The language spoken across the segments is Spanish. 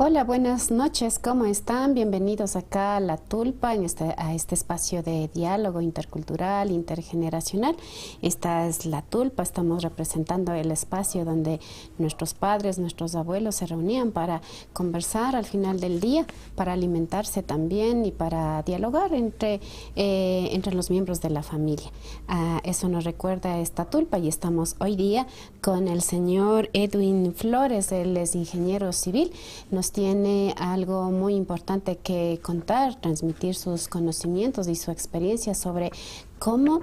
Hola, buenas noches, ¿cómo están? Bienvenidos acá a La Tulpa, a este espacio de diálogo intercultural, intergeneracional. Esta es La Tulpa, estamos representando el espacio donde nuestros padres, nuestros abuelos se reunían para conversar al final del día, para alimentarse también y para dialogar entre los miembros de la familia. Eso nos recuerda esta Tulpa y estamos hoy día con el señor Edwin Flores, él es ingeniero civil. Nos tiene algo muy importante que contar, transmitir sus conocimientos y su experiencia sobre cómo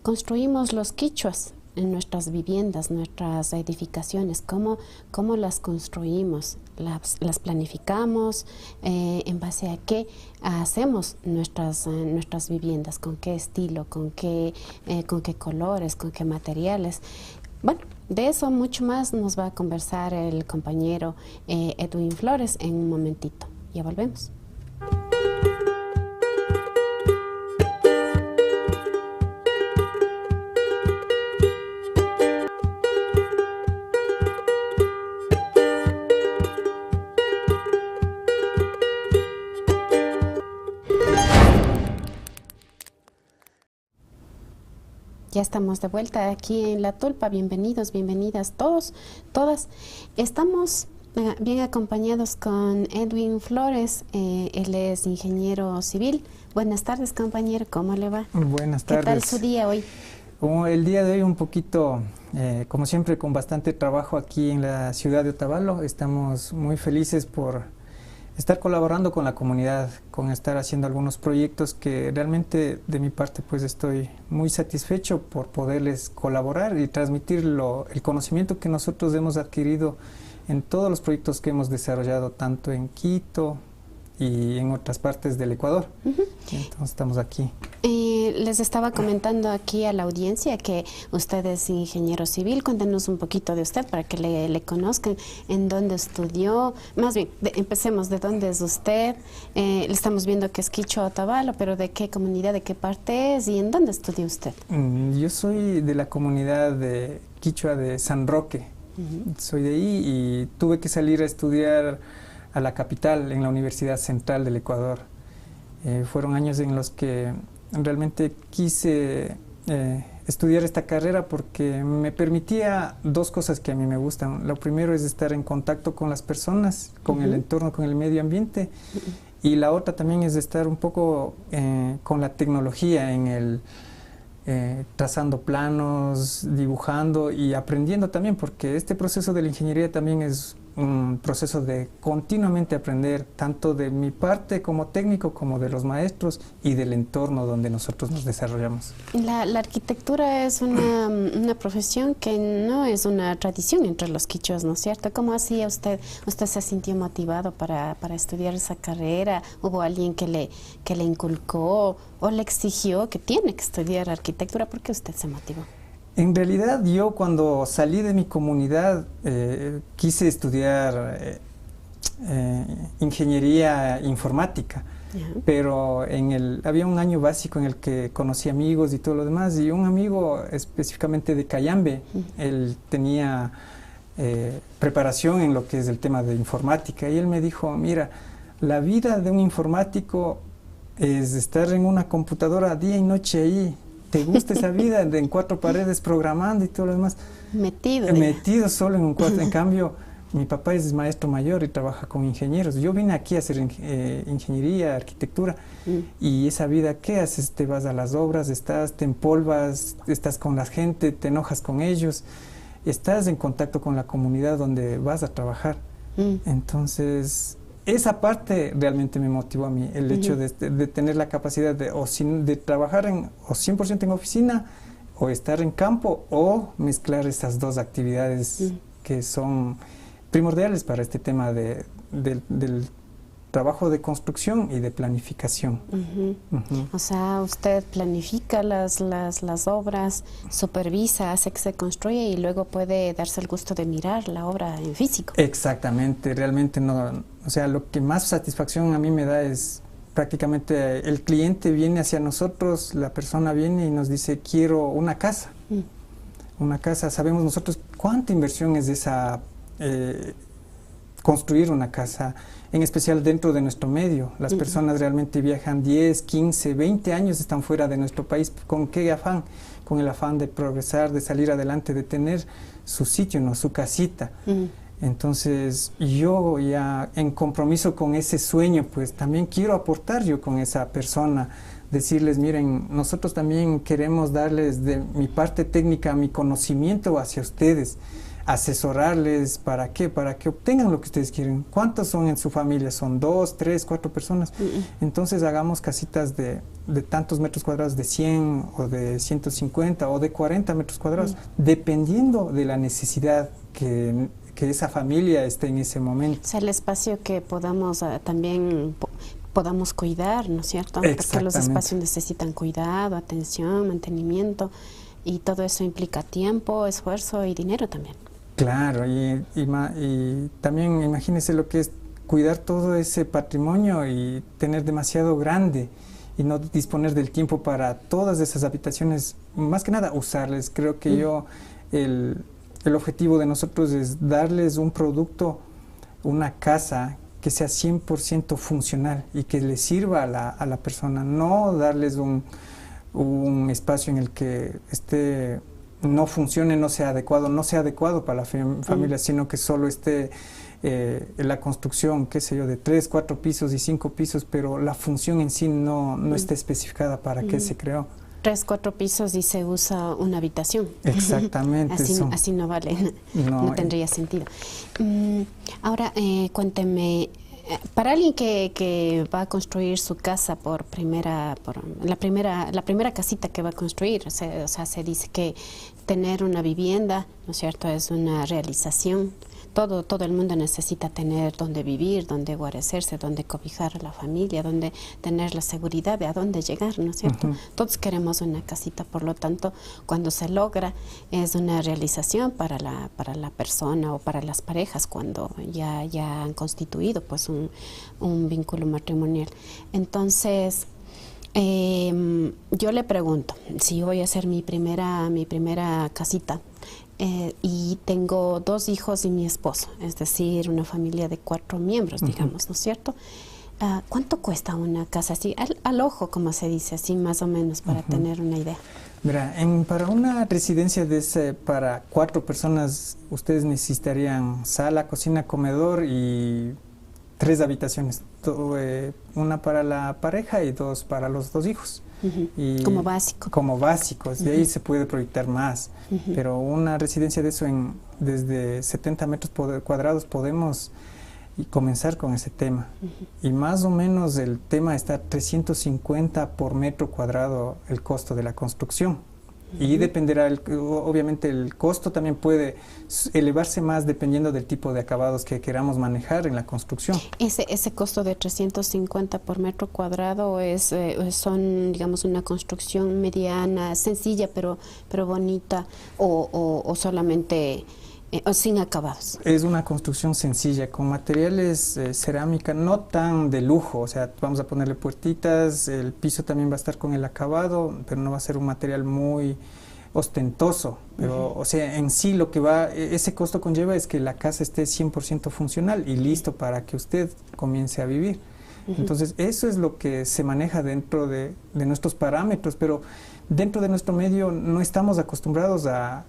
construimos los quichuas en nuestras viviendas, nuestras edificaciones, cómo las construimos, las planificamos, en base a qué hacemos nuestras viviendas, con qué estilo, con qué colores, con qué materiales. Bueno, de eso mucho más nos va a conversar el compañero Edwin Flores en un momentito. Ya volvemos. Ya estamos de vuelta aquí en La Tulpa. Bienvenidos, bienvenidas todos, todas. Estamos bien acompañados con Edwin Flores. Él es ingeniero civil. Buenas tardes, compañero. ¿Cómo le va? Buenas tardes. ¿Qué tal su día hoy? El día de hoy un poquito, como siempre, con bastante trabajo aquí en la ciudad de Otavalo. Estamos muy felices por estar colaborando con la comunidad, con estar haciendo algunos proyectos que realmente de mi parte pues estoy muy satisfecho por poderles colaborar y transmitir el conocimiento que nosotros hemos adquirido en todos los proyectos que hemos desarrollado tanto en Quito y en otras partes del Ecuador. Entonces estamos aquí. Les estaba comentando aquí a la audiencia que usted es ingeniero civil. Cuéntenos un poquito de usted para que le conozcan, en dónde estudió. Más bien, empecemos de dónde es usted. Le estamos viendo que es Quichua Otavalo, pero ¿de qué comunidad, de qué parte es y en dónde estudió usted? Yo soy de la comunidad de Quichua de San Roque. Soy de ahí y tuve que salir a estudiar a la capital, en la Universidad Central del Ecuador. Fueron años en los que realmente quise estudiar esta carrera porque me permitía dos cosas que a mí me gustan. Lo primero es estar en contacto con las personas, con el entorno, con el medio ambiente, y la otra también es estar un poco con la tecnología, trazando planos, dibujando y aprendiendo también, porque este proceso de la ingeniería también es un proceso de continuamente aprender, tanto de mi parte como técnico, como de los maestros y del entorno donde nosotros nos desarrollamos. La arquitectura es una profesión que no es una tradición entre los quichuas, ¿no es cierto? ¿Cómo hacía usted? ¿Usted se sintió motivado para estudiar esa carrera? ¿Hubo alguien que le inculcó o le exigió que tiene que estudiar arquitectura? ¿Por qué usted se motivó? En realidad yo cuando salí de mi comunidad quise estudiar ingeniería informática, pero había un año básico en el que conocí amigos y todo lo demás, y un amigo específicamente de Cayambe, él tenía preparación en lo que es el tema de informática, y él me dijo, mira, la vida de un informático es estar en una computadora día y noche ahí. ¿Te gusta esa vida en cuatro paredes programando y todo lo demás? Metido solo en un cuarto. En cambio, mi papá es maestro mayor y trabaja con ingenieros. Yo vine aquí a hacer ingeniería, arquitectura, y esa vida, ¿qué haces? Te vas a las obras, te empolvas, estás con la gente, te enojas con ellos, estás en contacto con la comunidad donde vas a trabajar. Entonces, esa parte realmente me motivó a mí, el hecho de tener la capacidad de trabajar o 100% en oficina, o estar en campo, o mezclar esas dos actividades que son primordiales para este tema del trabajo de construcción y de planificación. O sea, usted planifica las obras, supervisa, hace que se construya y luego puede darse el gusto de mirar la obra en físico. Exactamente, realmente no, o sea, lo que más satisfacción a mí me da es prácticamente el cliente viene hacia nosotros, la persona viene y nos dice, quiero una casa. Una casa, sabemos nosotros cuánta inversión es esa construir una casa, en especial dentro de nuestro medio. Las personas realmente viajan 10, 15, 20 años, están fuera de nuestro país. ¿Con qué afán? Con el afán de progresar, de salir adelante, de tener su sitio, ¿no? Su casita. Entonces, yo ya en compromiso con ese sueño, pues también quiero aportar yo con esa persona, decirles, miren, nosotros también queremos darles de mi parte técnica, mi conocimiento hacia ustedes, asesorarles, ¿para qué? Para que obtengan lo que ustedes quieren. ¿Cuántos son en su familia? ¿Son 2, 3, 4 personas? Entonces hagamos casitas de tantos metros cuadrados, de 100 o de 150 o de 40 metros cuadrados, dependiendo de la necesidad que esa familia esté en ese momento. O sea, el espacio que podamos también podamos cuidar, ¿no es cierto? Porque los espacios necesitan cuidado, atención, mantenimiento, y todo eso implica tiempo, esfuerzo y dinero también. Claro, y también imagínese lo que es cuidar todo ese patrimonio y tener demasiado grande y no disponer del tiempo para todas esas habitaciones, más que nada usarles. Creo que el objetivo de nosotros es darles un producto, una casa que sea 100% funcional y que le sirva a la persona, no darles un espacio en el que no funcione, no sea adecuado para la familia, sino que solo esté la construcción, qué sé yo, de 3, 4 pisos y 5 pisos, pero la función en sí no está especificada para qué se creó. 3, 4 pisos y se usa una habitación. Exactamente. Así no vale, no tendría sentido. Ahora, cuénteme, para alguien que va a construir su casa la primera casita que va a construir, o sea, se dice que tener una vivienda, ¿no es cierto?, es una realización. Todo el mundo necesita tener donde vivir, donde guarecerse, donde cobijar a la familia, donde tener la seguridad de a dónde llegar, ¿no es cierto? Todos queremos una casita, por lo tanto, cuando se logra, es una realización para la persona o para las parejas cuando ya han constituido pues un vínculo matrimonial. Entonces, yo le pregunto, si yo voy a hacer mi primera casita, y tengo 2 hijos y mi esposo, es decir, una familia de 4 miembros, digamos, ¿no es cierto? ¿Cuánto cuesta una casa así, al ojo, como se dice, así más o menos, para tener una idea? Mira, para una residencia para 4 personas, ustedes necesitarían sala, cocina, comedor y 3 habitaciones, una para la pareja y 2 para los 2 hijos. Y como básico. Como básicos, de ahí se puede proyectar más, pero una residencia de eso desde 70 metros cuadrados podemos comenzar con ese tema. Y más o menos el tema está 350 por metro cuadrado el costo de la construcción. Y dependerá, obviamente el costo también puede elevarse más dependiendo del tipo de acabados que queramos manejar en la construcción. Ese costo de 350 por metro cuadrado son, digamos, una construcción mediana, sencilla pero bonita, o solamente o sin acabados. Es una construcción sencilla, con materiales cerámica, no tan de lujo, o sea, vamos a ponerle puertitas, el piso también va a estar con el acabado, pero no va a ser un material muy ostentoso, pero o sea, en sí lo que ese costo conlleva es que la casa esté 100% funcional y listo para que usted comience a vivir. Entonces, eso es lo que se maneja dentro de nuestros parámetros, pero dentro de nuestro medio no estamos acostumbrados a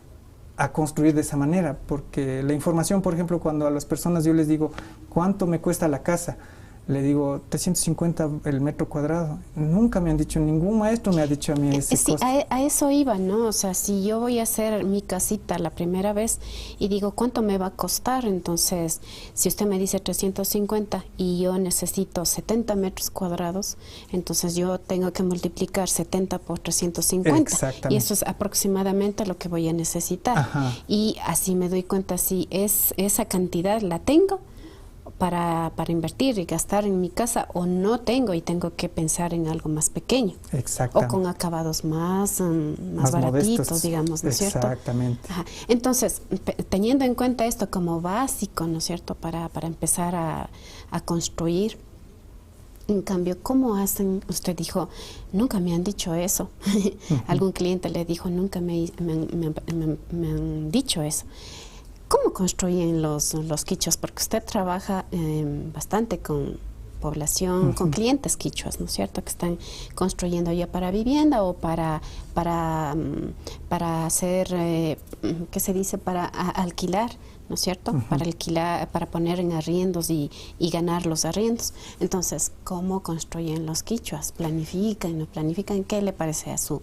construir de esa manera, porque la información, por ejemplo, cuando a las personas yo les digo, ¿cuánto me cuesta la casa? Le digo, 350 el metro cuadrado. Nunca me han dicho, ningún maestro me ha dicho a mí ese costo. A eso iba, ¿no? O sea, si yo voy a hacer mi casita la primera vez y digo, ¿cuánto me va a costar? Entonces, si usted me dice 350 y yo necesito 70 metros cuadrados, entonces yo tengo que multiplicar 70 por 350. Y eso es aproximadamente lo que voy a necesitar. Y así me doy cuenta si esa cantidad la tengo para invertir y gastar en mi casa, o no tengo y tengo que pensar en algo más pequeño. O con acabados más baratitos, modestos, digamos, ¿no es cierto? Exactamente. Entonces, teniendo en cuenta esto como básico, ¿no es cierto?, para empezar a construir. En cambio, ¿cómo hacen? Usted dijo, nunca me han dicho eso. Algún cliente le dijo, nunca me han dicho eso. ¿Cómo construyen los quichuas? Porque usted trabaja bastante con población, con clientes quichuas, ¿no es cierto? Que están construyendo ya para vivienda o para hacer, ¿qué se dice? Para alquilar, ¿no es cierto? Para alquilar, para poner en arriendos y ganar los arriendos. Entonces, ¿cómo construyen los quichuas? ¿Planifican, no planifican? ¿Qué le parece a su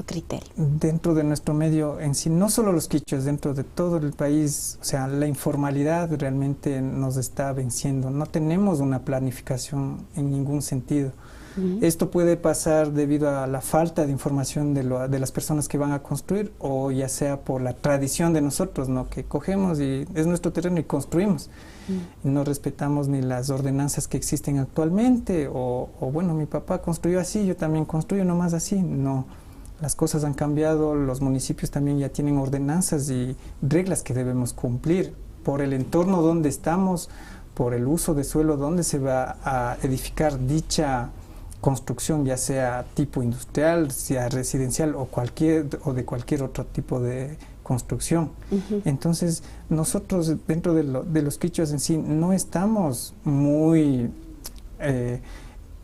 criterio? Dentro de nuestro medio en sí, no solo los quichuas, dentro de todo el país, o sea, la informalidad realmente nos está venciendo. No tenemos una planificación en ningún sentido. Esto puede pasar debido a la falta de información de las personas que van a construir, o ya sea por la tradición de nosotros, ¿no? Que cogemos y es nuestro terreno y construimos. Y no respetamos ni las ordenanzas que existen actualmente, o bueno, mi papá construyó así, yo también construyo nomás así. No, las cosas han cambiado, los municipios también ya tienen ordenanzas y reglas que debemos cumplir por el entorno donde estamos, por el uso de suelo donde se va a edificar dicha construcción, ya sea tipo industrial, sea residencial o de cualquier otro tipo de construcción. Entonces, nosotros dentro de los quichuas en sí no estamos muy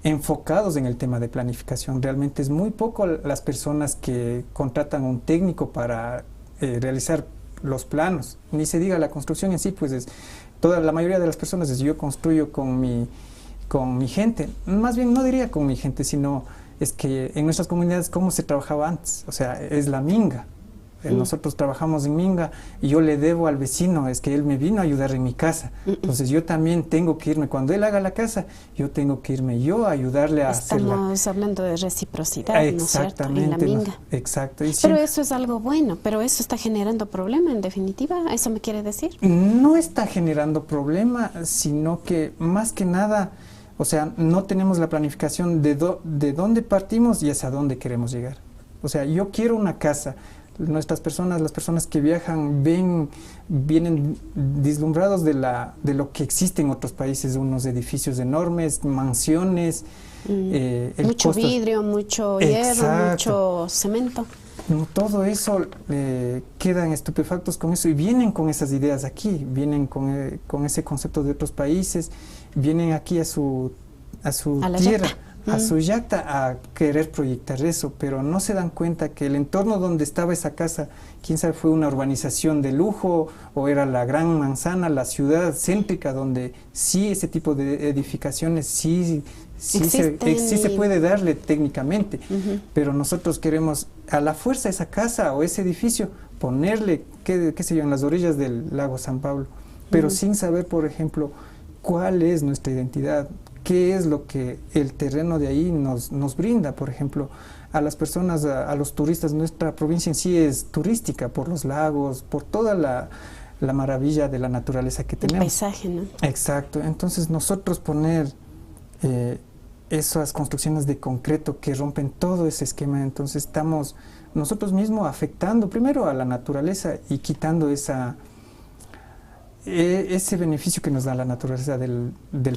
enfocados en el tema de planificación. Realmente es muy poco las personas que contratan un técnico para realizar los planos. Ni se diga la construcción en sí, pues la mayoría de las personas yo construyo con mi gente, más bien no diría con mi gente, sino es que en nuestras comunidades cómo se trabajaba antes, o sea, es la minga. Nosotros trabajamos en minga y yo le debo al vecino, es que él me vino a ayudar en mi casa. Entonces yo también tengo que irme, cuando él haga la casa, yo tengo que irme yo a ayudarle a hacerla. Estamos hablando de reciprocidad, ¿no es cierto? En la minga. Exacto. Pero eso es algo bueno, pero eso está generando problema en definitiva, ¿eso me quiere decir? No está generando problema, sino que más que nada, o sea, no tenemos la planificación de dónde partimos y hacia dónde queremos llegar. O sea, yo quiero una casa. Las personas que viajan vienen deslumbrados de lo que existe en otros países, unos edificios enormes, mansiones. Mucho vidrio, mucho hierro, mucho cemento. Todo eso quedan estupefactos con eso y vienen con esas ideas aquí, vienen con ese concepto de otros países, vienen aquí a su tierra, a su yacta, a querer proyectar eso, pero no se dan cuenta que el entorno donde estaba esa casa, quién sabe, fue una urbanización de lujo o era la gran manzana, la ciudad céntrica donde sí ese tipo de edificaciones sí se puede darle técnicamente, pero nosotros queremos a la fuerza esa casa o ese edificio ponerle, qué sé yo, en las orillas del lago San Pablo, pero sin saber, por ejemplo, cuál es nuestra identidad, qué es lo que el terreno de ahí nos brinda. Por ejemplo, a las personas, a los turistas, nuestra provincia en sí es turística por los lagos, por toda la maravilla de la naturaleza que tenemos. El paisaje, ¿no? Exacto. Entonces nosotros poner esas construcciones de concreto que rompen todo ese esquema, entonces estamos nosotros mismos afectando primero a la naturaleza y quitando ese beneficio que nos da la naturaleza del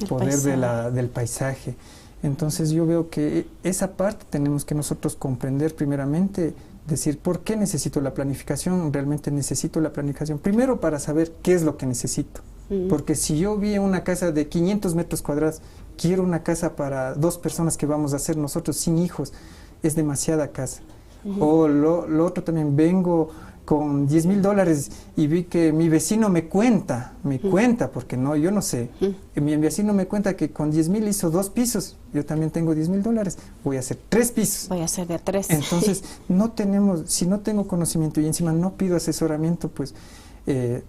poder paisaje. Del paisaje. Entonces yo veo que esa parte tenemos que nosotros comprender primeramente, decir por qué necesito la planificación. Realmente necesito la planificación primero para saber qué es lo que necesito, porque si yo vi una casa de 500 metros cuadrados, quiero una casa para 2 personas que vamos a hacer nosotros sin hijos, es demasiada casa. O lo otro también, vengo con $10,000 y vi que mi vecino me cuenta, porque yo no sé, mi vecino me cuenta que con 10,000 hizo 2 pisos, yo también tengo $10,000, voy a hacer 3 pisos. Voy a hacer de 3. Entonces, si no tengo conocimiento y encima no pido asesoramiento, pues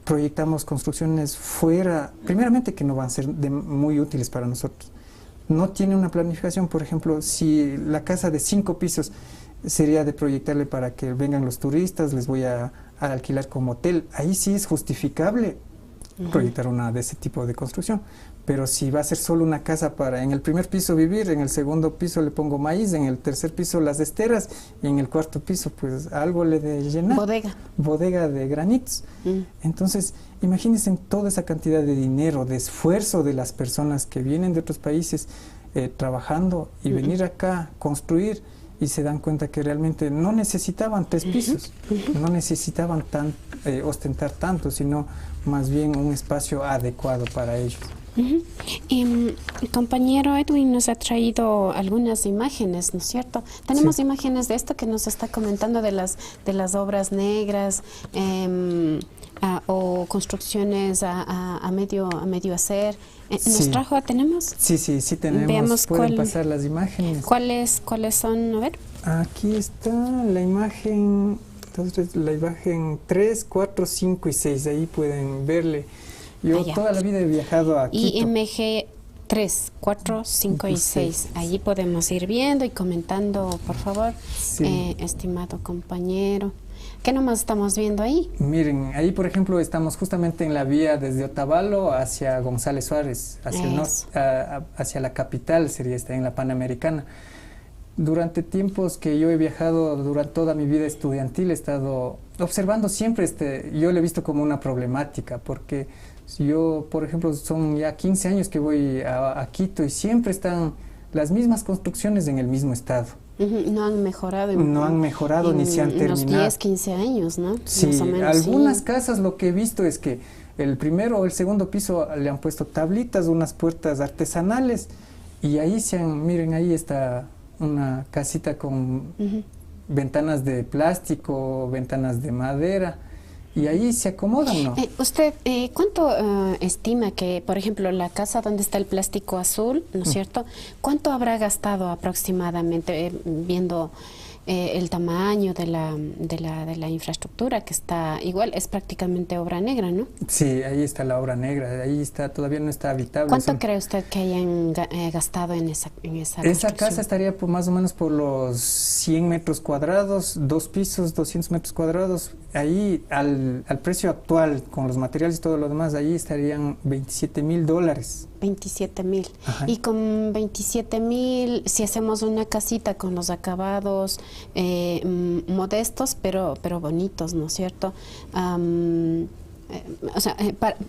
proyectamos construcciones fuera, primeramente que no van a ser muy útiles para nosotros. No tiene una planificación, por ejemplo, si la casa de 5 pisos sería de proyectarle para que vengan los turistas, les voy a alquilar como hotel, ahí sí es justificable proyectar una de ese tipo de construcción. Pero si va a ser solo una casa para en el primer piso vivir, en el segundo piso le pongo maíz, en el tercer piso las esteras y en el cuarto piso pues algo le de llenar. Bodega de granitos. Entonces, imagínense toda esa cantidad de dinero, de esfuerzo de las personas que vienen de otros países trabajando y venir acá, construir, y se dan cuenta que realmente no necesitaban 3 pisos, no necesitaban ostentar tanto, sino más bien un espacio adecuado para ellos. Compañero Edwin nos ha traído algunas imágenes, ¿no es cierto? Tenemos imágenes de esto que nos está comentando de las obras negras o construcciones a medio hacer. ¿Nos trajo? ¿Tenemos? Sí, tenemos. Veamos. Pueden pasar las imágenes. ¿Cuáles son? A ver. Aquí está la imagen, entonces la imagen 3, 4, 5 y 6, ahí pueden verle. Yo toda la vida he viajado a Quito. IMG 3, 4, 5 y 6. Allí podemos ir viendo y comentando, por favor, estimado compañero. ¿Qué nomás estamos viendo ahí? Miren, ahí por ejemplo estamos justamente en la vía desde Otavalo hacia González Suárez, hacia el norte, hacia la capital, sería en la Panamericana. Durante tiempos que yo he viajado, durante toda mi vida estudiantil, he estado observando siempre yo lo he visto como una problemática, porque yo, por ejemplo, son ya 15 años que voy a Quito y siempre están las mismas construcciones en el mismo estado. No han mejorado. No han mejorado ni se han terminado. En unos 10, 15 años, ¿no? Sí, más o menos, algunas casas lo que he visto es que el primero o el segundo piso le han puesto tablitas, unas puertas artesanales y ahí miren, ahí está una casita con ventanas de plástico, ventanas de madera. Y ahí se acomodan, ¿no? ¿Usted cuánto estima que, por ejemplo, la casa donde está el plástico azul, ¿no es cierto? ¿Cuánto habrá gastado aproximadamente, viendo el tamaño de la infraestructura, que está igual, es prácticamente obra negra, ¿no? Sí, ahí está la obra negra, ahí está, todavía no está habitable. ¿Cuánto cree usted que hayan gastado en esa Esa casa estaría más o menos por los 100 metros cuadrados, 2 pisos, 200 metros cuadrados. Ahí, al precio actual, con los materiales y todo lo demás, ahí estarían $27,000. 27,000. Y con 27,000, si hacemos una casita con los acabados modestos, pero bonitos, ¿no es cierto? O sea,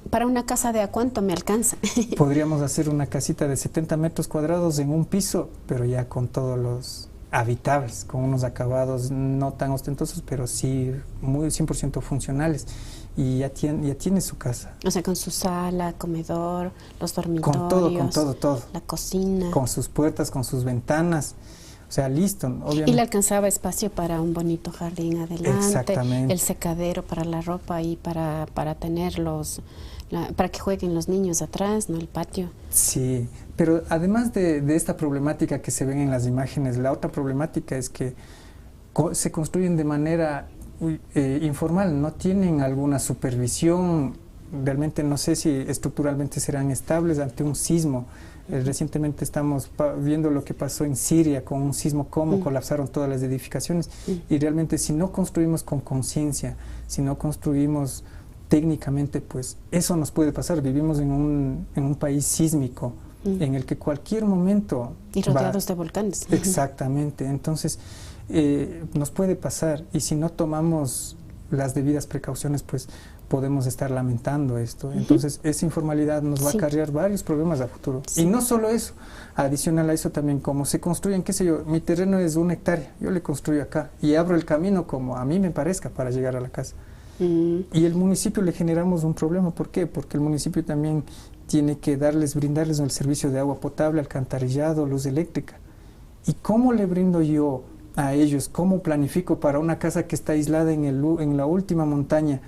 para una casa ¿de a cuánto me alcanza? Podríamos hacer una casita de 70 metros cuadrados en un piso, pero ya con todos los habitables, con unos acabados no tan ostentosos, pero sí muy 100% funcionales. Y ya tiene su casa. O sea, con su sala, comedor, los dormitorios. Con todo. La cocina. Con sus puertas, con sus ventanas. O sea, listo, obviamente. Y le alcanzaba espacio para un bonito jardín adelante. Exactamente. El secadero para la ropa y para tener para que jueguen los niños atrás, ¿no? El patio. Sí, pero además de esta problemática que se ven en las imágenes, la otra problemática es que se construyen de manera informal, no tienen alguna supervisión, realmente no sé si estructuralmente serán estables ante un sismo. Recientemente estamos viendo lo que pasó en Siria con un sismo, cómo colapsaron todas las edificaciones y realmente si no construimos con conciencia, si no construimos técnicamente, pues eso nos puede pasar. Vivimos en un país sísmico en el que cualquier momento... Y rodeados de volcanes. Exactamente, entonces nos puede pasar y si no tomamos las debidas precauciones, pues podemos estar lamentando esto. Entonces esa informalidad nos va a acarrear varios problemas a futuro. Y no solo eso, adicional a eso también, como se construyen, qué sé yo, mi terreno es 1 hectárea, yo le construyo acá y abro el camino como a mí me parezca para llegar a la casa. Y el municipio le generamos un problema. ¿Por qué? Porque el municipio también tiene que brindarles el servicio de agua potable, alcantarillado, luz eléctrica. ¿Y cómo le brindo yo a ellos? ¿Cómo planifico para una casa que está aislada en la última montaña?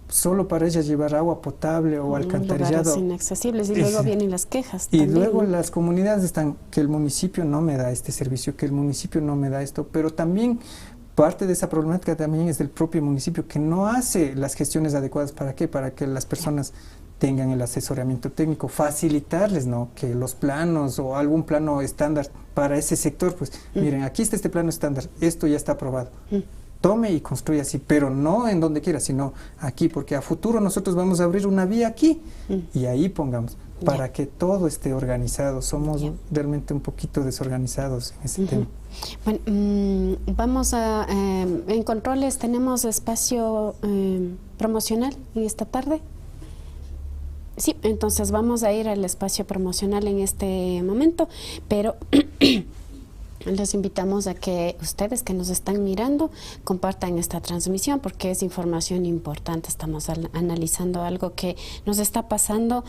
Solo para ellas llevar agua potable o alcantarillado. Lugares inaccesibles y luego vienen las quejas. Y también, luego las comunidades están que el municipio no me da este servicio, que el municipio no me da esto, pero también parte de esa problemática también es del propio municipio que no hace las gestiones adecuadas. ¿Para qué? Para que las personas tengan el asesoramiento técnico, facilitarles, ¿no? Que los planos o algún plano estándar para ese sector, pues miren, aquí está este plano estándar, esto ya está aprobado. Tome y construya así, pero no en donde quiera, sino aquí, porque a futuro nosotros vamos a abrir una vía aquí y ahí pongamos, para que todo esté organizado. Somos realmente un poquito desorganizados en ese tema. Bueno, vamos a... en controles tenemos espacio promocional en esta tarde. Sí, entonces vamos a ir al espacio promocional en este momento, pero Les invitamos a que ustedes que nos están mirando compartan esta transmisión porque es información importante. Estamos analizando algo que nos está pasando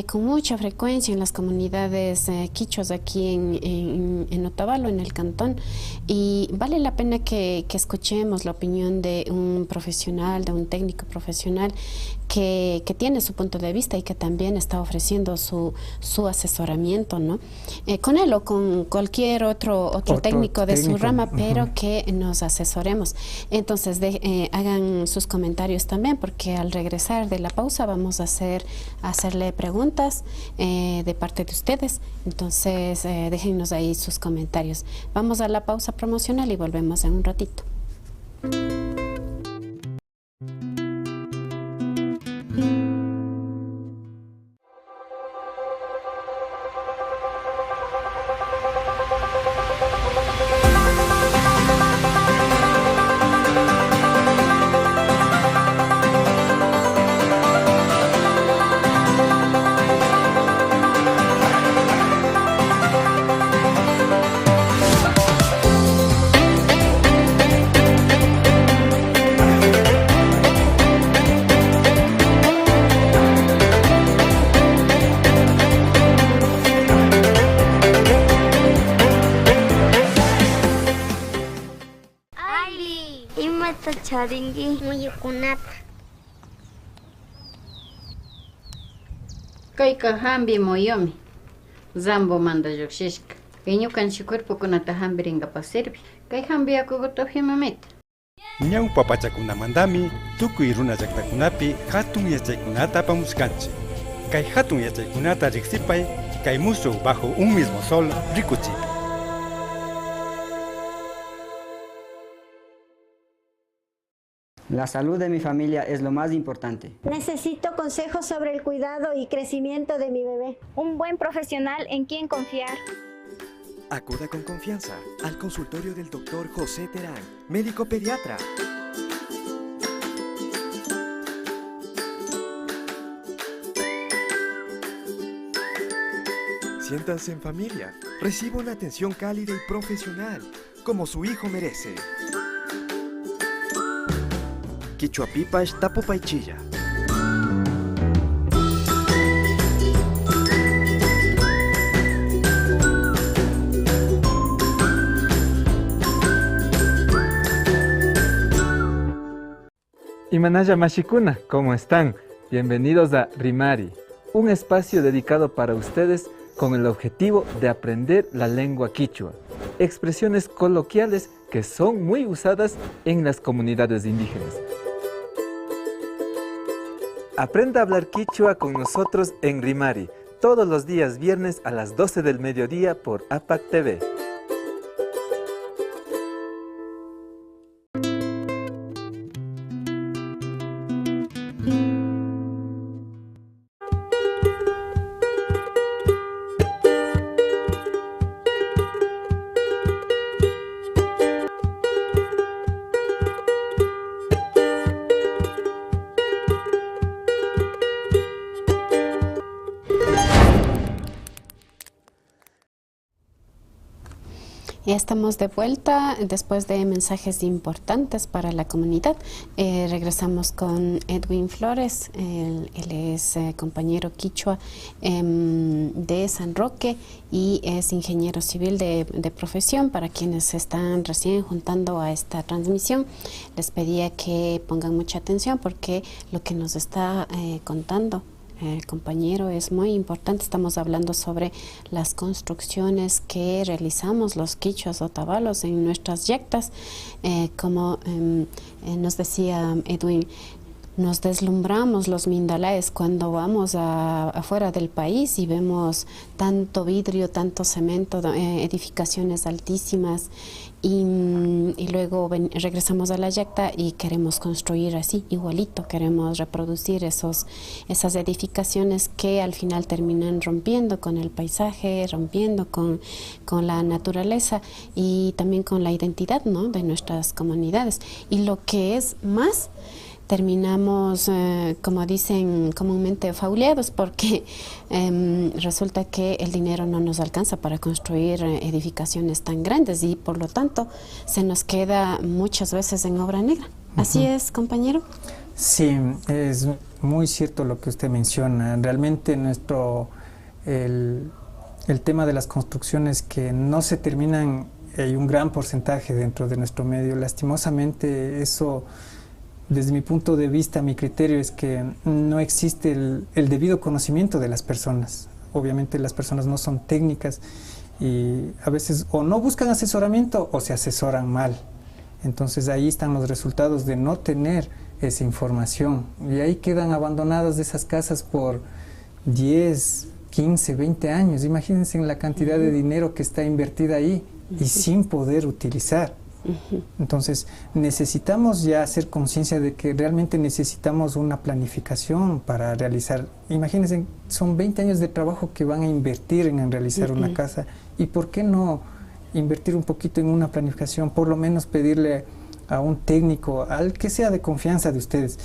con mucha frecuencia en las comunidades quichuas aquí en Otavalo, en el cantón, y vale la pena que escuchemos la opinión de un profesional, de un técnico profesional que tiene su punto de vista y que también está ofreciendo su asesoramiento, ¿no? Con él o con cualquier otro técnico de su rama, pero que nos asesoremos. Entonces, hagan sus comentarios también, porque al regresar de la pausa vamos a hacerle preguntas de parte de ustedes. Entonces, déjennos ahí sus comentarios. Vamos a la pausa promocional y volvemos en un ratito. Charingi muyukunata Kayka hambi moyomi zambo manda lluqshishka ñukanchik cuerpokunata hambirinkapak sirvi kay hambi yakukuta himamita ñawpa pachakunamantami tukuy runa llaqtakunapi hatun yachaykunata apamuskanchik kay hatun yachaykunata riqsipay kay musuq bajo un mismo sol rikuchik. La salud de mi familia es lo más importante. Necesito consejos sobre el cuidado y crecimiento de mi bebé. Un buen profesional en quien confiar. Acuda con confianza al consultorio del Dr. José Terán, médico pediatra. Siéntanse en familia. Reciba una atención cálida y profesional, como su hijo merece. Quichuapipash tapopaychilla. Imanaya Mashikuna, ¿cómo están? Bienvenidos a Rimari, un espacio dedicado para ustedes con el objetivo de aprender la lengua quichua, expresiones coloquiales que son muy usadas en las comunidades indígenas. Aprenda a hablar quichua con nosotros en Rimari, todos los días viernes a las 12 del mediodía por APAC TV. Ya estamos de vuelta después de mensajes importantes para la comunidad. Regresamos con Edwin Flores, él es compañero quichua de San Roque y es ingeniero civil de profesión. Para quienes se están recién juntando a esta transmisión, les pedía que pongan mucha atención porque lo que nos está contando compañero es muy importante. Estamos hablando sobre las construcciones que realizamos los quichuas otavalos en nuestras yectas. Como nos decía Edwin, nos deslumbramos los mindalaes cuando vamos afuera del país y vemos tanto vidrio, tanto cemento, edificaciones altísimas y luego regresamos a la yecta y queremos construir así, igualito, queremos reproducir esas edificaciones que al final terminan rompiendo con el paisaje, rompiendo con la naturaleza y también con la identidad, ¿no?, de nuestras comunidades. Y lo que es más, terminamos, como dicen comúnmente, fauleados, porque resulta que el dinero no nos alcanza para construir edificaciones tan grandes y por lo tanto se nos queda muchas veces en obra negra. ¿Así es, compañero? Sí, es muy cierto lo que usted menciona. Realmente el tema de las construcciones que no se terminan, hay un gran porcentaje dentro de nuestro medio. Lastimosamente eso, desde mi punto de vista, mi criterio es que no existe el debido conocimiento de las personas. Obviamente las personas no son técnicas y a veces o no buscan asesoramiento o se asesoran mal. Entonces ahí están los resultados de no tener esa información y ahí quedan abandonadas esas casas por 10, 15, 20 años. Imagínense en la cantidad de dinero que está invertida ahí y sin poder utilizar. Entonces necesitamos ya hacer conciencia de que realmente necesitamos una planificación para realizar. Imagínense, son 20 años de trabajo que van a invertir en realizar una casa, y ¿por qué no invertir un poquito en una planificación? Por lo menos pedirle a un técnico, al que sea de confianza de ustedes,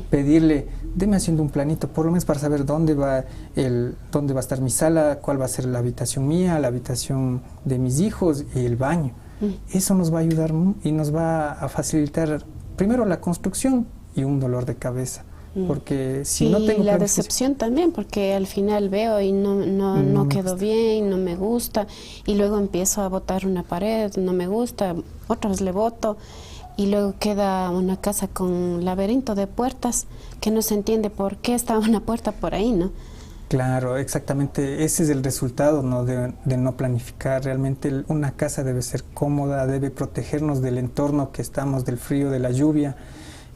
pedirle, deme haciendo un planito, por lo menos para saber dónde va a estar mi sala, cuál va a ser la habitación mía, la habitación de mis hijos y el baño. Eso nos va a ayudar y nos va a facilitar primero la construcción y un dolor de cabeza. Porque si no tengo la decepción también, porque al final veo y no quedó bien, no me gusta, y luego empiezo a botar una pared, no me gusta, otra vez le boto, y luego queda una casa con laberinto de puertas que no se entiende por qué está una puerta por ahí, ¿no? Claro, exactamente, ese es el resultado, ¿no? de no planificar. Realmente una casa debe ser cómoda, debe protegernos del entorno que estamos, del frío, de la lluvia.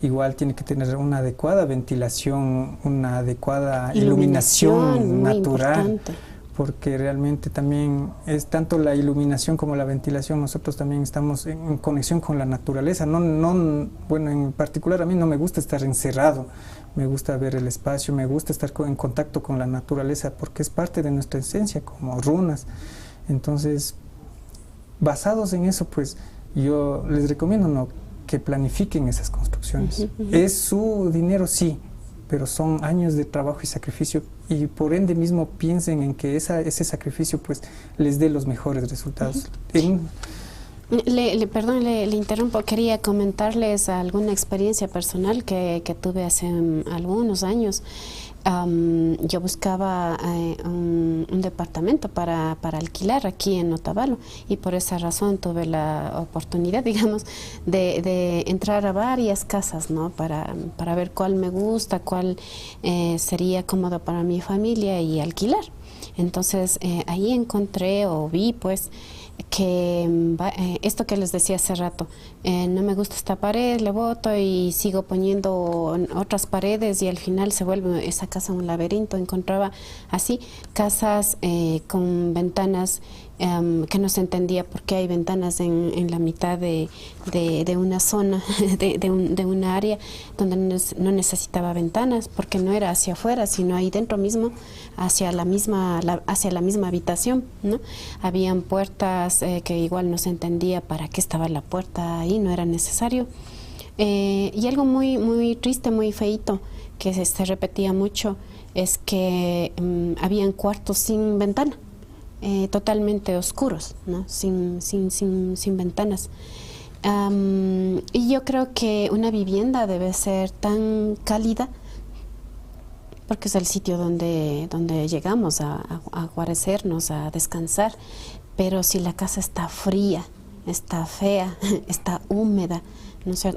Igual tiene que tener una adecuada ventilación, una adecuada iluminación natural, importante. Porque realmente también es tanto la iluminación como la ventilación. Nosotros también estamos en conexión con la naturaleza. Bueno, en particular a mí no me gusta estar encerrado, me gusta ver el espacio, me gusta estar en contacto con la naturaleza porque es parte de nuestra esencia como runas. Entonces, basados en eso, pues yo les recomiendo, ¿no?, que planifiquen esas construcciones. Es su dinero, sí, pero son años de trabajo y sacrificio, y por ende mismo piensen en que ese sacrificio pues les dé los mejores resultados. Perdón, le interrumpo, quería comentarles alguna experiencia personal que tuve hace algunos años. Yo buscaba un departamento para alquilar aquí en Otavalo, y por esa razón tuve la oportunidad, digamos, de entrar a varias casas, ¿no?, para ver cuál me gusta, cuál sería cómodo para mi familia y alquilar. Entonces ahí encontré o vi pues que esto que les decía hace rato, no me gusta esta pared, le boto y sigo poniendo otras paredes y al final se vuelve esa casa un laberinto. Encontraba así casas con ventanas que no se entendía por qué hay ventanas en la mitad de una zona, de una área donde no necesitaba ventanas, porque no era hacia afuera, sino ahí dentro mismo, hacia la misma habitación, ¿no? Habían puertas que igual no se entendía para qué estaba la puerta ahí, no era necesario. Y algo muy, muy triste, muy feíto, que se repetía mucho, es que habían cuartos sin ventana. Totalmente oscuros, ¿no?, sin ventanas. Y yo creo que una vivienda debe ser tan cálida porque es el sitio donde llegamos a guarecernos, a descansar, pero si la casa está fría, está fea, está húmeda,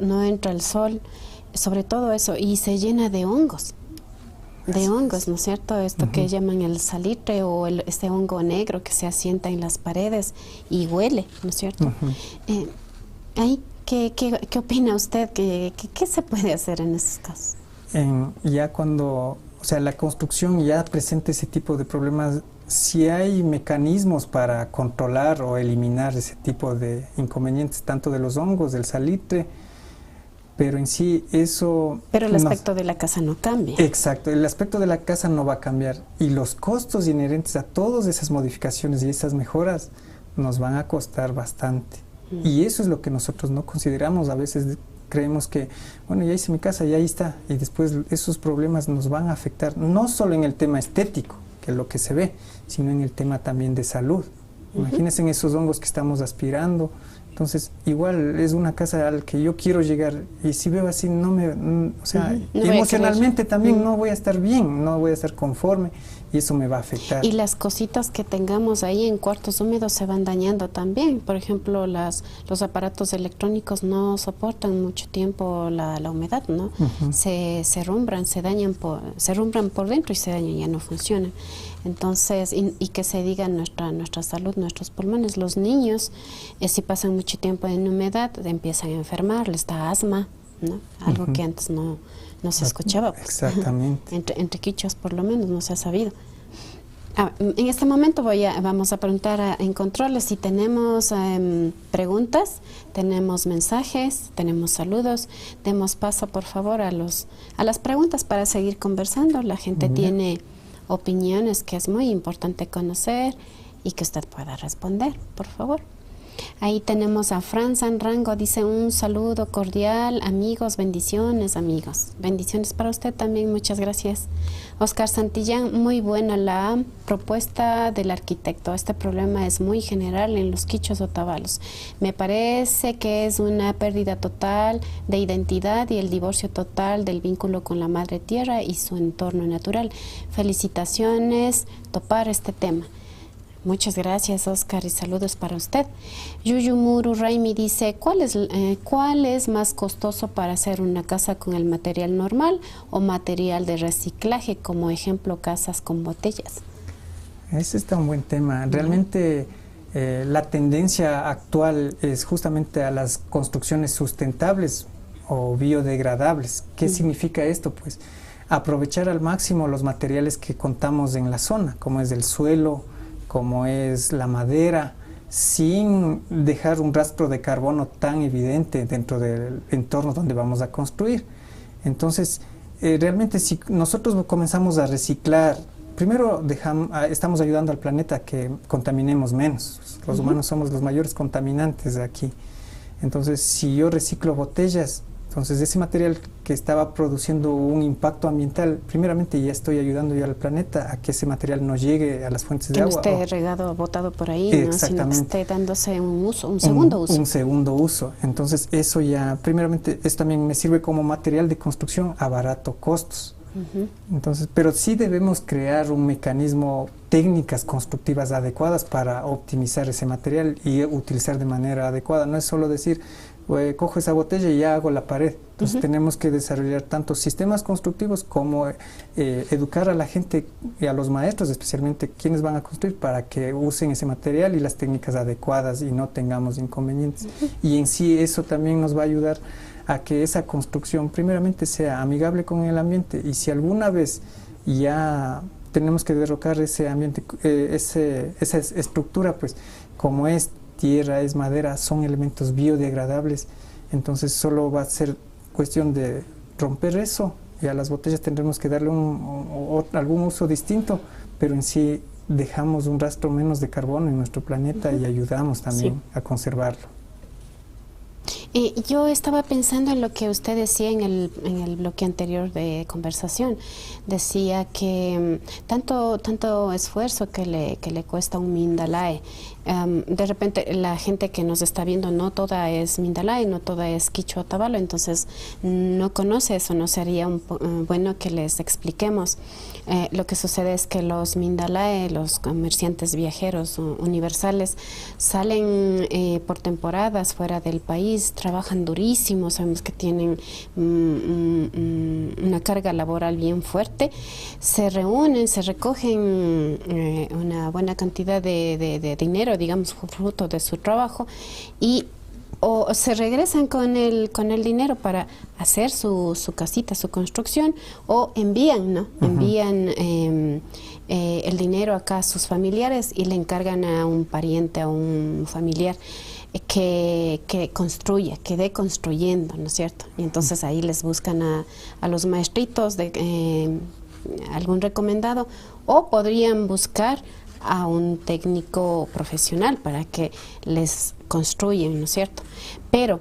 no entra el sol, sobre todo eso, y se llena de hongos. Hongos, ¿no es cierto? Esto que llaman el salitre o este hongo negro que se asienta en las paredes y huele, ¿no es cierto? ¿Qué opina usted? ¿Qué se puede hacer en esos casos? Ya cuando, o sea, la construcción ya presenta ese tipo de problemas, si hay mecanismos para controlar o eliminar ese tipo de inconvenientes, tanto de los hongos, del salitre, pero en sí eso... Pero el aspecto de la casa no cambia. Exacto, el aspecto de la casa no va a cambiar, y los costos inherentes a todas esas modificaciones y esas mejoras nos van a costar bastante. Y eso es lo que nosotros no consideramos a veces creemos que, bueno, ya hice mi casa, ya ahí está, y después esos problemas nos van a afectar, no solo en el tema estético, que es lo que se ve, sino en el tema también de salud. Imagínense en esos hongos que estamos aspirando. Entonces, igual es una casa al que yo quiero llegar, y si veo así, o sea, emocionalmente también no voy a estar bien, no voy a estar conforme, y eso me va a afectar. Y las cositas que tengamos ahí en cuartos húmedos se van dañando también. Por ejemplo, los aparatos electrónicos no soportan mucho tiempo la humedad, ¿no? Se rumbran, se rumbran por dentro y se dañan, ya no funcionan. Entonces, y que se diga nuestra salud, nuestros pulmones. Los niños, si pasan mucho tiempo en humedad, empiezan a enfermar, les da asma, ¿no? Algo que antes no se escuchaba. Pues. Exactamente. Entre quichuas, por lo menos, no se ha sabido. En este momento vamos a preguntar en controles si tenemos preguntas, tenemos mensajes, tenemos saludos. Demos paso, por favor, a las preguntas para seguir conversando. La gente tiene opiniones que es muy importante conocer y que usted pueda responder, por favor. Ahí tenemos a Fran Sanrango, dice un saludo cordial, amigos, bendiciones, amigos. Bendiciones para usted también, muchas gracias. Oscar Santillán, muy buena la propuesta del arquitecto. Este problema es muy general en los quichuas otavalos. Me parece que es una pérdida total de identidad y el divorcio total del vínculo con la madre tierra y su entorno natural. Felicitaciones, topar este tema. Muchas gracias, Oscar, y saludos para usted. Yuyumuru Raimi dice, ¿cuál es más costoso para hacer una casa con el material normal o material de reciclaje, como ejemplo casas con botellas? Ese está un buen tema. Realmente la tendencia actual es justamente a las construcciones sustentables o biodegradables. ¿Qué significa esto? Pues aprovechar al máximo los materiales que contamos en la zona, como es el suelo, como es la madera, sin dejar un rastro de carbono tan evidente dentro del entorno donde vamos a construir. Entonces, realmente si nosotros comenzamos a reciclar, primero estamos ayudando al planeta a que contaminemos menos. Los humanos somos los mayores contaminantes de aquí. Entonces, si yo reciclo botellas, entonces ese material que estaba produciendo un impacto ambiental, primeramente ya estoy ayudando yo al planeta a que ese material no llegue a las fuentes de agua. Que no esté regado, botado por ahí, ¿no? Sino que esté dándose un segundo uso. Un segundo uso. Entonces eso ya, primeramente, eso también me sirve como material de construcción a barato costos. Entonces, pero sí debemos crear un mecanismo, técnicas constructivas adecuadas para optimizar ese material y utilizar de manera adecuada. No es solo decir, cojo esa botella y ya hago la pared. Entonces tenemos que desarrollar tanto sistemas constructivos como educar a la gente y a los maestros, especialmente quienes van a construir, para que usen ese material y las técnicas adecuadas y no tengamos inconvenientes. Y en sí eso también nos va a ayudar a que esa construcción primeramente sea amigable con el ambiente, y si alguna vez ya tenemos que derrocar ese ambiente, esa estructura, pues como es tierra, es madera, son elementos biodegradables, entonces solo va a ser cuestión de romper eso, y a las botellas tendremos que darle algún uso distinto, pero en sí dejamos un rastro menos de carbono en nuestro planeta y ayudamos también a conservarlo. Yo estaba pensando en lo que usted decía en el bloque anterior de conversación. Decía que tanto esfuerzo que le cuesta un Mindalae. De repente la gente que nos está viendo no toda es Mindalae, no toda es Quichua Otavalo, entonces no conoce eso. No sería bueno que les expliquemos. Lo que sucede es que los Mindalae, los comerciantes viajeros universales, salen por temporadas fuera del país, trabajan durísimo, sabemos que tienen una carga laboral bien fuerte, se reúnen, se recogen una buena cantidad de dinero, digamos, fruto de su trabajo, y o se regresan con el dinero para hacer su casita, su construcción, o envían, ¿no? Envían el dinero acá a sus familiares y le encargan a un pariente, a un familiar que construya, que dé construyendo, ¿no es cierto? Y entonces ahí les buscan a los maestritos de algún recomendado, o podrían buscar a un técnico profesional para que les construyen, ¿no es cierto? Pero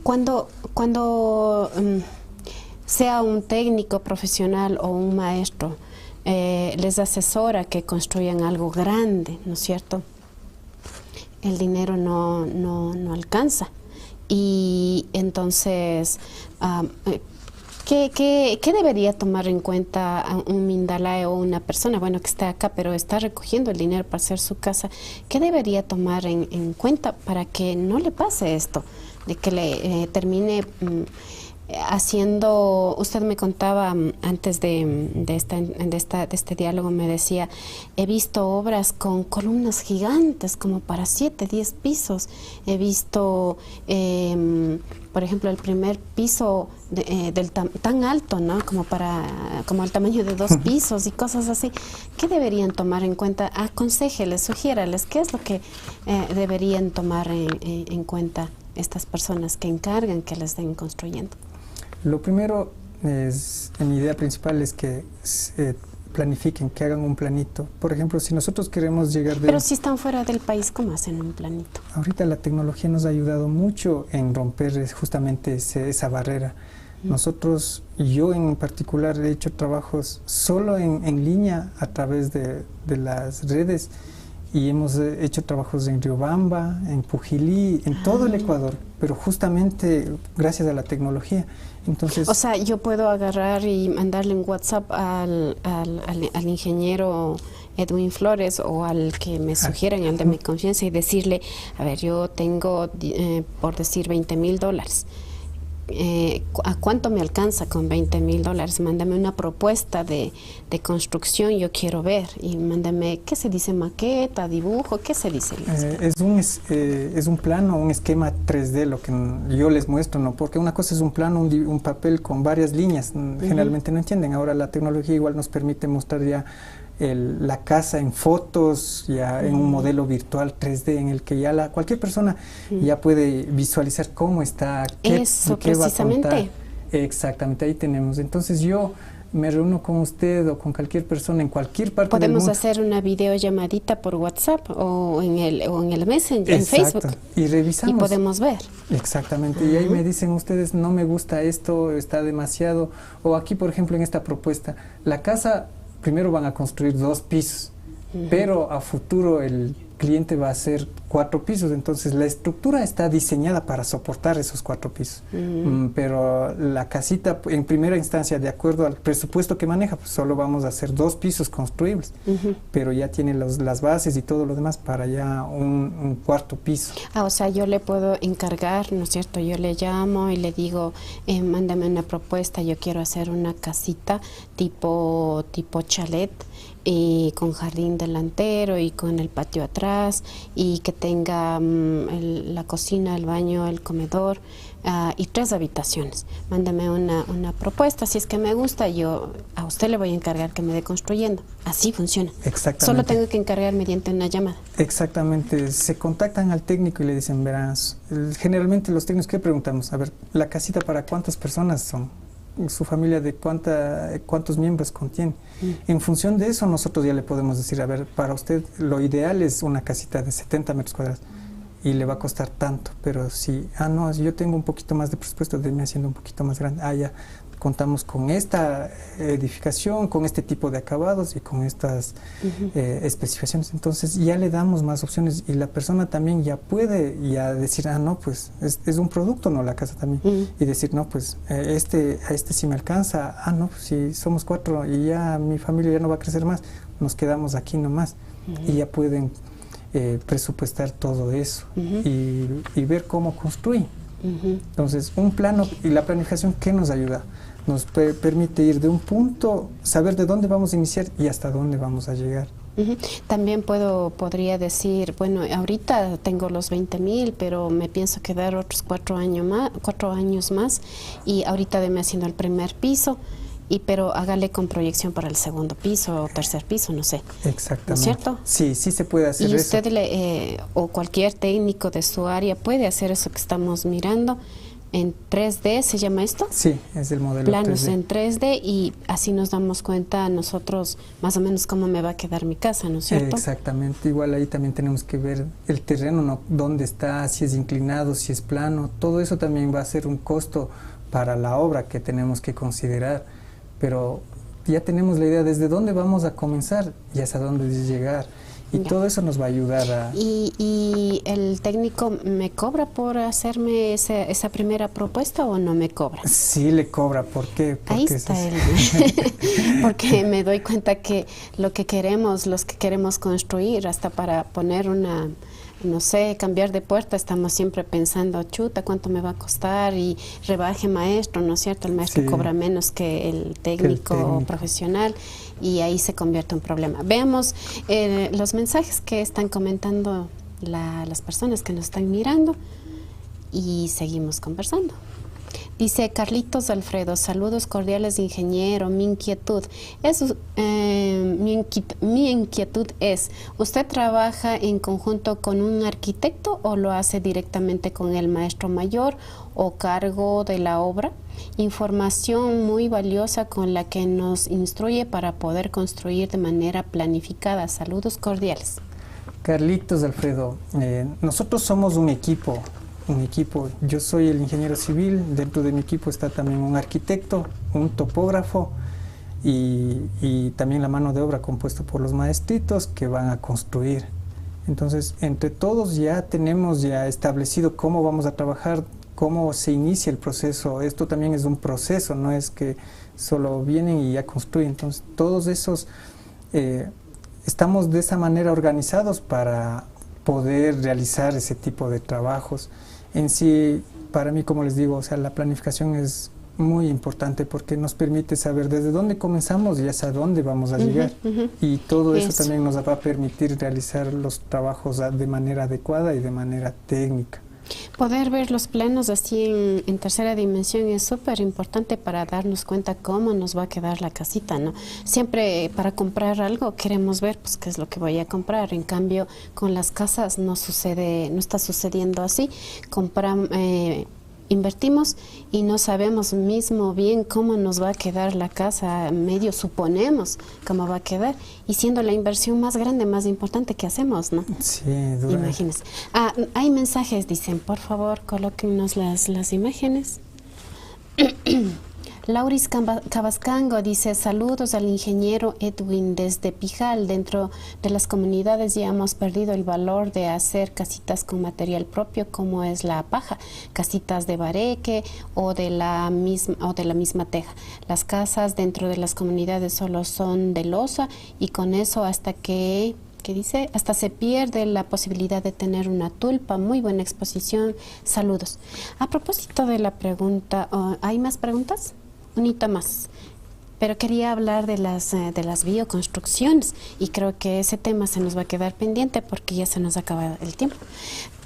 cuando sea un técnico profesional o un maestro, les asesora que construyan algo grande, ¿no es cierto? El dinero no alcanza. Y entonces, ¿qué debería tomar en cuenta un Mindalae o una persona, bueno, que está acá, pero está recogiendo el dinero para hacer su casa? ¿Qué debería tomar en cuenta para que no le pase esto, de que le termine haciendo? Usted me contaba antes de este diálogo, me decía, he visto obras con columnas gigantes como para 7, 10 pisos. He visto, por ejemplo, el primer piso tan alto, ¿no? Como el tamaño de 2 pisos y cosas así. ¿Qué deberían tomar en cuenta? Aconséjeles, sugiérales, ¿qué es lo que deberían tomar en cuenta estas personas que encargan que les estén construyendo? Lo primero mi idea principal es que planifiquen, que hagan un planito. Por ejemplo, si nosotros queremos llegar de... Pero si están fuera del país, ¿cómo hacen un planito? Ahorita la tecnología nos ha ayudado mucho en romper justamente esa barrera. Nosotros, yo en particular, he hecho trabajos solo en línea a través de las redes, y hemos hecho trabajos en Riobamba, en Pujilí, en todo el Ecuador, pero justamente gracias a la tecnología. Entonces, o sea, yo puedo agarrar y mandarle un WhatsApp al ingeniero Edwin Flores o al que me sugieran, al de mi confianza, y decirle, a ver, yo tengo, por decir, $20,000. ¿A cuánto me alcanza con $20,000? Mándame una propuesta de construcción, yo quiero ver. Y mándame, ¿qué se dice? Maqueta, dibujo, ¿qué se dice? Es un plano, un esquema 3D, lo que yo les muestro, ¿no? Porque una cosa es un plano, un papel con varias líneas, generalmente no entienden. Ahora la tecnología igual nos permite mostrar ya la casa en fotos, ya en un modelo virtual 3D en el que ya cualquier persona ya puede visualizar cómo está, qué va a contar. Exactamente, ahí tenemos. Entonces yo me reúno con usted o con cualquier persona en cualquier parte del mundo. Podemos hacer una videollamadita por WhatsApp o en el Messenger, en Facebook. Y revisamos. Y podemos ver. Exactamente. Y ahí me dicen ustedes, no me gusta esto, está demasiado. O aquí, por ejemplo, en esta propuesta, la casa primero van a construir 2 pisos, pero a futuro el cliente va a hacer 4 pisos, entonces la estructura está diseñada para soportar esos 4 pisos, pero la casita en primera instancia, de acuerdo al presupuesto que maneja, pues solo vamos a hacer 2 pisos construibles, pero ya tiene las bases y todo lo demás para ya un 4º piso. O sea, yo le puedo encargar, ¿no es cierto? Yo le llamo y le digo, mándame una propuesta, yo quiero hacer una casita tipo chalet, y con jardín delantero y con el patio atrás, y que tenga la cocina, el baño, el comedor, y 3 habitaciones. Mándame una propuesta, si es que me gusta, yo a usted le voy a encargar que me dé construyendo. Así funciona. Exactamente. Solo tengo que encargar mediante una llamada. Exactamente. Se contactan al técnico y le dicen, verás, generalmente los técnicos, ¿qué preguntamos? A ver, ¿la casita para cuántas personas son? Su familia, de cuántos miembros contiene. En función de eso nosotros ya le podemos decir, a ver, para usted lo ideal es una casita de 70 metros cuadrados y le va a costar tanto, pero si, no, si yo tengo un poquito más de presupuesto, déme haciendo un poquito más grande, ya contamos con esta edificación, con este tipo de acabados y con estas especificaciones. Entonces ya le damos más opciones y la persona también ya puede decir, no, pues es un producto, no, la casa también. Y decir, no, pues a este sí me alcanza, no, pues si somos 4 y ya mi familia ya no va a crecer más, nos quedamos aquí nomás. Y ya pueden presupuestar todo eso y ver cómo construir. Entonces, un plano y la planificación, ¿qué nos ayuda? Nos permite ir de un punto, saber de dónde vamos a iniciar y hasta dónde vamos a llegar. También podría decir, bueno, ahorita tengo los 20,000, pero me pienso quedar otros 4 años más, y ahorita deme haciendo el primer piso, pero hágale con proyección para el 2º piso o 3er piso, no sé. Exactamente. ¿No es cierto? Sí, sí se puede hacer eso. Y usted o cualquier técnico de su área puede hacer eso que estamos mirando, en 3D, ¿se llama esto? Sí, es el modelo planos 3D. en 3D y así nos damos cuenta nosotros más o menos cómo me va a quedar mi casa, ¿no es cierto? Exactamente, igual ahí también tenemos que ver el terreno, ¿no? Dónde está, si es inclinado, si es plano, todo eso también va a ser un costo para la obra que tenemos que considerar, pero ya tenemos la idea desde dónde vamos a comenzar y hasta dónde llegar. Y todo eso nos va a ayudar a... ¿Y el técnico me cobra por hacerme esa primera propuesta o no me cobra? Sí le cobra, ¿por qué? Porque ahí está porque me doy cuenta que los que queremos construir, hasta para poner una, no sé, cambiar de puerta, estamos siempre pensando, chuta, ¿cuánto me va a costar? Y rebaje maestro, ¿no es cierto? El maestro cobra menos que el técnico profesional y ahí se convierte en un problema. Veamos los mensajes que están comentando las personas que nos están mirando y seguimos conversando. Dice Carlitos Alfredo, saludos cordiales ingeniero, mi inquietud es, ¿usted trabaja en conjunto con un arquitecto o lo hace directamente con el maestro mayor o cargo de la obra? Información muy valiosa con la que nos instruye para poder construir de manera planificada. Saludos cordiales. Carlitos Alfredo, nosotros somos un equipo. Yo soy el ingeniero civil, dentro de mi equipo está también un arquitecto, un topógrafo y también la mano de obra compuesto por los maestritos que van a construir. Entonces, entre todos ya tenemos establecido cómo vamos a trabajar, cómo se inicia el proceso. Esto también es un proceso, no es que solo vienen y ya construyen. Entonces, todos esos, estamos de esa manera organizados para poder realizar ese tipo de trabajos. En sí, para mí, como les digo, o sea, la planificación es muy importante porque nos permite saber desde dónde comenzamos y hasta dónde vamos a llegar. Y todo eso también nos va a permitir realizar los trabajos de manera adecuada y de manera técnica. Poder ver los planos así en tercera dimensión es súper importante para darnos cuenta cómo nos va a quedar la casita, ¿no? Siempre para comprar algo queremos ver pues qué es lo que voy a comprar. En cambio, con las casas no está sucediendo así. Invertimos y no sabemos mismo bien cómo nos va a quedar la casa, medio suponemos cómo va a quedar, y siendo la inversión más grande, más importante que hacemos, ¿no? Sí, dura. Imagínense. Hay mensajes, dicen, por favor, colóquennos las imágenes. Lauris Cabascango dice, saludos al ingeniero Edwin desde Pijal. Dentro de las comunidades ya hemos perdido el valor de hacer casitas con material propio como es la paja, casitas de bareque o de la misma teja. Las casas dentro de las comunidades solo son de losa y con eso hasta se pierde la posibilidad de tener una tulpa. Muy buena exposición. Saludos. A propósito de la pregunta, ¿hay más preguntas? Unita más, pero quería hablar de las bioconstrucciones y creo que ese tema se nos va a quedar pendiente porque ya se nos acaba el tiempo.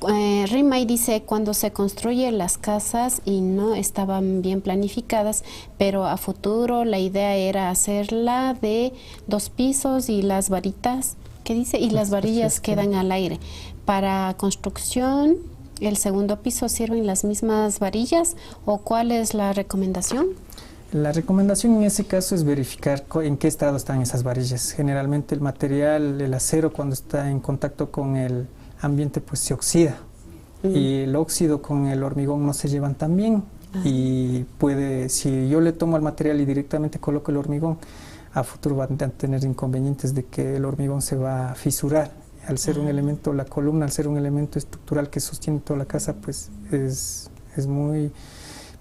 Rimay dice, cuando se construyen las casas y no estaban bien planificadas, pero a futuro la idea era hacerla de 2 pisos y las varitas, ¿qué dice? Y las varillas quedan al aire. Para construcción, ¿el segundo piso sirven las mismas varillas o cuál es la recomendación? La recomendación en ese caso es verificar en qué estado están esas varillas. Generalmente el material, el acero, cuando está en contacto con el ambiente, pues se oxida. Y el óxido con el hormigón no se llevan tan bien. Y si yo le tomo el material y directamente coloco el hormigón, a futuro van a tener inconvenientes de que el hormigón se va a fisurar. Al ser un elemento, la columna, al ser un elemento estructural que sostiene toda la casa, pues es muy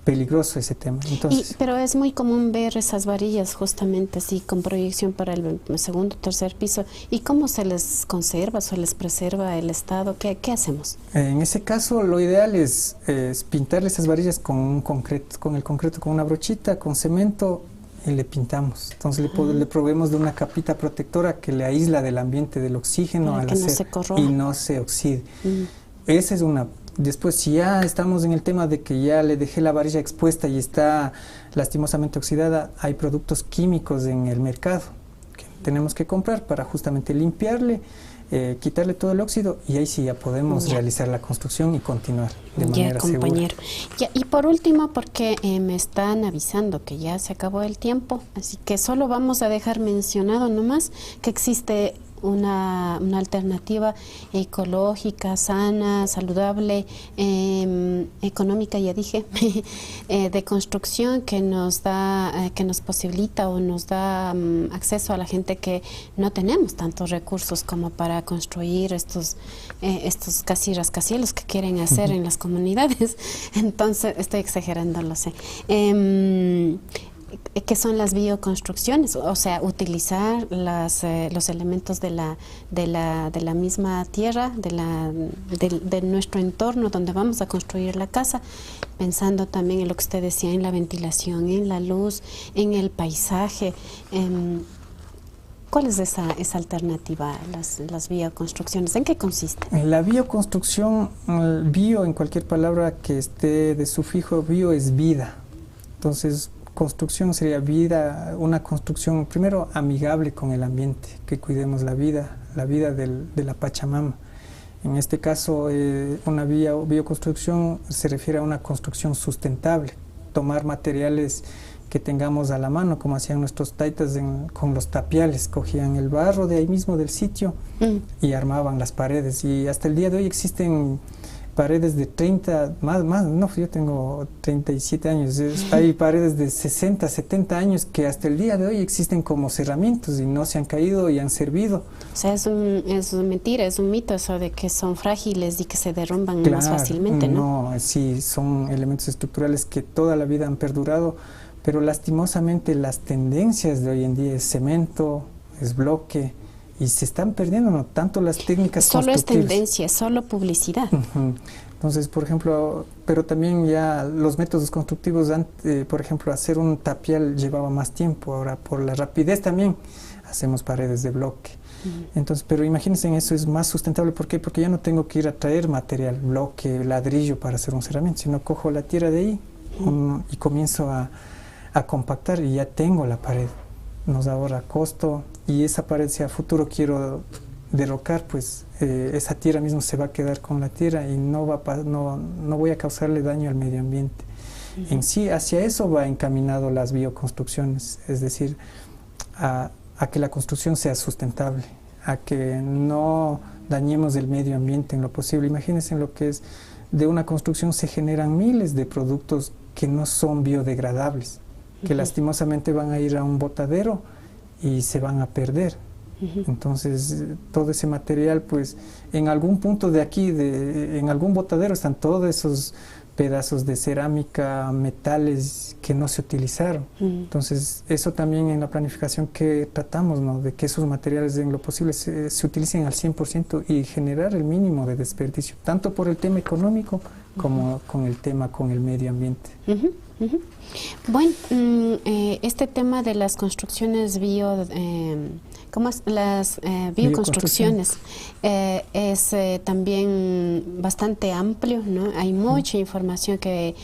peligroso ese tema. Entonces, pero es muy común ver esas varillas justamente así con proyección para el segundo o tercer piso. ¿Y cómo se les conserva, se les preserva el estado? ¿Qué hacemos? En ese caso lo ideal es pintarle esas varillas con el concreto, con una brochita, con cemento, y le pintamos. Entonces le proveemos de una capita protectora que le aísla del ambiente, del oxígeno al hacer y no se oxide. Esa es una. Después, si ya estamos en el tema de que ya le dejé la varilla expuesta y está lastimosamente oxidada, hay productos químicos en el mercado que tenemos que comprar para justamente limpiarle quitarle todo el óxido y ahí sí ya podemos realizar la construcción y continuar de manera compañero. segura. Y por último, porque me están avisando que ya se acabó el tiempo, así que solo vamos a dejar mencionado nomás que existe una alternativa ecológica, sana, saludable, económica, ya dije, de construcción que nos da, que nos posibilita o nos da acceso a la gente que no tenemos tantos recursos como para construir estos casi rascacielos que quieren hacer en las comunidades. Entonces, estoy exagerando, lo sé. ¿Qué son las bioconstrucciones? O sea, utilizar los elementos de la misma tierra, de nuestro entorno donde vamos a construir la casa, pensando también en lo que usted decía, en la ventilación, en la luz, en el paisaje. ¿Cuál es esa alternativa, las bioconstrucciones? ¿En qué consiste? La bioconstrucción, bio en cualquier palabra que esté de sufijo bio es vida. Entonces, construcción sería vida, una construcción primero amigable con el ambiente, que cuidemos la vida de la Pachamama. En este caso, una bioconstrucción se refiere a una construcción sustentable, tomar materiales que tengamos a la mano, como hacían nuestros taitas con los tapiales, cogían el barro de ahí mismo del sitio y armaban las paredes. Y hasta el día de hoy existen paredes de 30, yo tengo 37 años, hay paredes de 60, 70 años que hasta el día de hoy existen como cerramientos y no se han caído y han servido. O sea, es mentira, es un mito eso de que son frágiles y que se derrumban más fácilmente, ¿no? No, sí, son elementos estructurales que toda la vida han perdurado, pero lastimosamente las tendencias de hoy en día es cemento, es bloque, y se están perdiendo, ¿no? Tanto las técnicas solo es tendencia, solo publicidad. Entonces, por ejemplo, pero también ya los métodos constructivos, por ejemplo, hacer un tapial llevaba más tiempo, ahora por la rapidez también hacemos paredes de bloque. Entonces, pero imagínense, eso es más sustentable. ¿Por qué? Porque ya no tengo que ir a traer material, bloque, ladrillo para hacer un cerramiento, sino cojo la tierra de ahí y comienzo a compactar y ya tengo la pared. Nos ahorra costo, y esa pared, si a futuro quiero derrocar, pues esa tierra mismo se va a quedar con la tierra y no voy a causarle daño al medio ambiente. En sí, hacia eso va encaminado las bioconstrucciones, es decir, a que la construcción sea sustentable, a que no dañemos el medio ambiente en lo posible. Imagínense, en lo que es de una construcción se generan miles de productos que no son biodegradables, que lastimosamente van a ir a un botadero y se van a perder. Entonces, todo ese material, pues, en algún punto de aquí, en algún botadero, están todos esos pedazos de cerámica, metales que no se utilizaron. Entonces, eso también en la planificación que tratamos, ¿no? De que esos materiales en lo posible se utilicen al 100% y generar el mínimo de desperdicio, tanto por el tema económico como con el medio ambiente. Bueno, este tema de las construcciones bioconstrucciones es también bastante amplio, ¿no? Hay mucha información que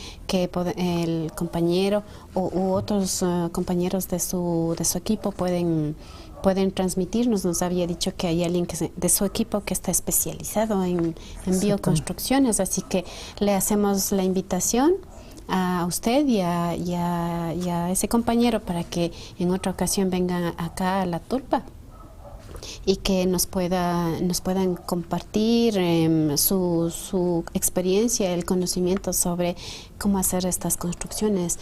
el compañero u otros compañeros de su equipo pueden transmitirnos. Nos había dicho que hay alguien de su equipo que está especializado en bioconstrucciones, así que le hacemos la invitación a usted y a ese compañero para que en otra ocasión vengan acá a La Tulpa y que nos puedan compartir su experiencia, el conocimiento sobre cómo hacer estas construcciones,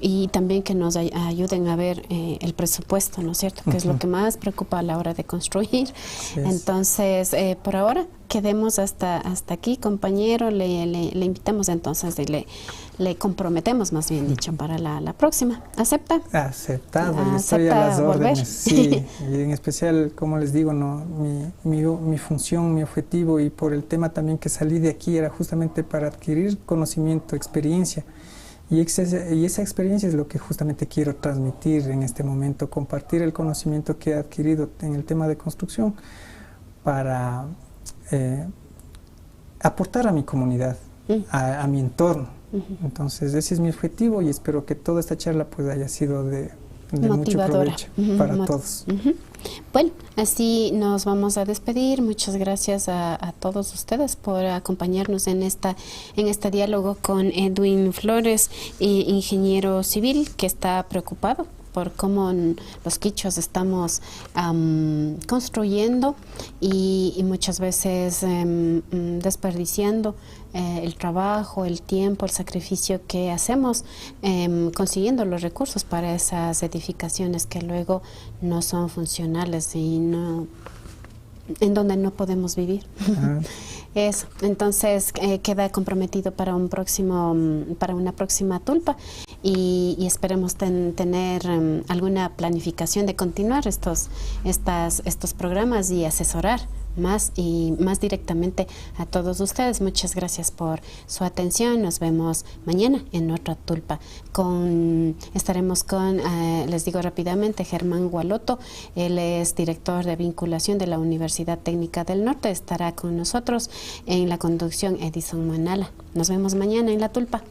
y también que nos ayuden a ver el presupuesto, ¿no es cierto? Que es lo que más preocupa a la hora de construir. Entonces, por ahora quedemos hasta aquí, compañero. Le invitamos entonces y le comprometemos, más bien dicho, para la próxima. ¿Acepta? Aceptado, yo estoy a las órdenes. Sí, y en especial, como les digo, ¿no? mi función, mi objetivo, y por el tema también que salí de aquí, era justamente para adquirir conocimiento, experiencia. Y esa experiencia es lo que justamente quiero transmitir en este momento, compartir el conocimiento que he adquirido en el tema de construcción para aportar a mi comunidad, a mi entorno. Entonces, ese es mi objetivo y espero que toda esta charla pues haya sido de de mucho provecho para todos. Bueno, así nos vamos a despedir. Muchas gracias a todos ustedes por acompañarnos en este diálogo con Edwin Flores, ingeniero civil que está preocupado por cómo los quichuas estamos construyendo y muchas veces desperdiciando el trabajo, el tiempo, el sacrificio que hacemos consiguiendo los recursos para esas edificaciones que luego no son funcionales y no en donde no podemos vivir. Eso. Entonces queda comprometido para una próxima tulpa y esperemos tener alguna planificación de continuar estos programas y asesorar más directamente a todos ustedes. Muchas gracias por su atención. Nos vemos mañana en otra tulpa. Estaremos con, les digo rápidamente, Germán Gualoto. Él es director de vinculación de la Universidad Técnica del Norte. Estará con nosotros en la conducción Edison Manala. Nos vemos mañana en la tulpa.